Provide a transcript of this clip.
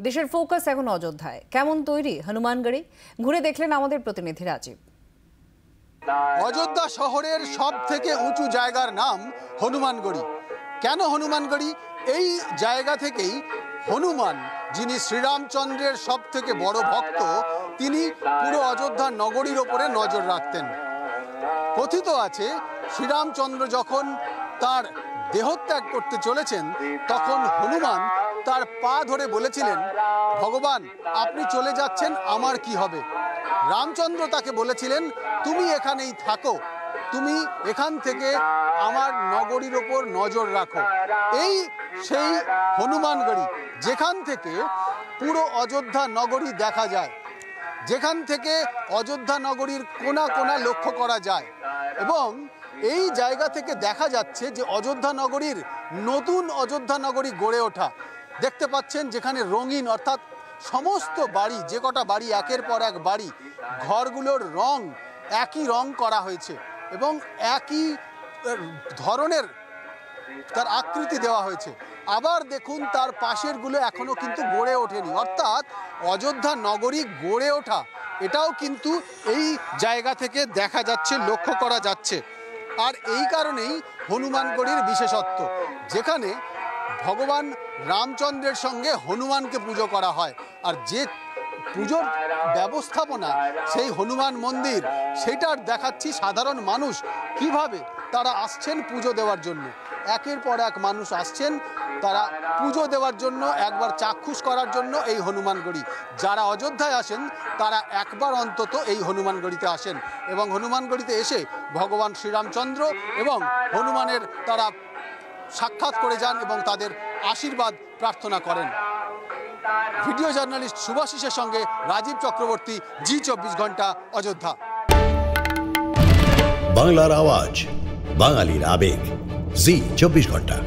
দেশের ফোকাস এখন অযোধ্যায়। কেমন তৈরি হনুমানগড়ি, ঘুরে দেখলেন আমাদের প্রতিনিধি রাজীব। অযোধ্যা শহরের সব থেকে উঁচু জায়গার নাম হনুমানগড়ি। কেন হনুমানগড়ি? এই জায়গা থেকেই হনুমান, যিনি শ্রীরামচন্দ্রের সব থেকে বড় ভক্ত, তিনি পুরো অযোধ্যা নগরীর ওপরে নজর রাখতেন। কথিত আছে শ্রীরামচন্দ্র যখন তার দেহত্যাগ করতে চলেছেন তখন হনুমান তার পা ধরে বলেছিলেন, ভগবান আপনি চলে যাচ্ছেন, আমার কি হবে? রামচন্দ্র তাকে বলেছিলেন, তুমি এখানেই থাকো, তুমি এখান থেকে আমার নগরীর ওপর নজর রাখো। এই সেই হনুমানগড়ি, যেখান থেকে পুরো অযোধ্যা নগরী দেখা যায়, যেখান থেকে অযোধ্যা নগরীর কোনা কোনা লক্ষ্য করা যায়। এবং এই জায়গা থেকে দেখা যাচ্ছে যে অযোধ্যা নগরীর নতুন অযোধ্যা নগরী গড়ে ওঠা। দেখতে পাচ্ছেন যেখানে রঙিন, অর্থাৎ সমস্ত বাড়ি, যে কটা বাড়ি একের পর এক বাড়ি, ঘরগুলোর রং একই রং করা হয়েছে এবং একই ধরনের তার আকৃতি দেওয়া হয়েছে। আবার দেখুন তার পাশেরগুলো এখনো কিন্তু গড়ে ওঠেনি, অর্থাৎ অযোধ্যা নগরী গড়ে ওঠা এটাও কিন্তু এই জায়গা থেকে দেখা যাচ্ছে, লক্ষ্য করা যাচ্ছে। আর এই কারণেই হনুমানগড়ির বিশেষত্ব, যেখানে ভগবান রামচন্দ্রের সঙ্গে হনুমানকে পুজো করা হয়। আর যে পুজোর ব্যবস্থাপনা, সেই হনুমান মন্দির, সেটার দেখাচ্ছি সাধারণ মানুষ কিভাবে তারা আসছেন পুজো দেওয়ার জন্য। একের পর এক মানুষ আসছেন তারা পুজো দেওয়ার জন্য, একবার চাক্ষুষ করার জন্য এই হনুমানগড়ি। যারা অযোধ্যায় আসেন তারা একবার অন্তত এই হনুমানগড়িতে আসেন এবং হনুমানগড়িতে এসে ভগবান শ্রীরামচন্দ্র এবং হনুমানের তারা সাক্ষাৎ করে যান এবং তাদের আশীর্বাদ প্রার্থনা করেন। ভিডিও জার্নালিস্ট শুভাশিসের সঙ্গে রাজীব চক্রবর্তী, জি24 ঘন্টা, অযোধ্যা। বাংলার আওয়াজ, বাঙালির আবেগ, জি24 ঘন্টা।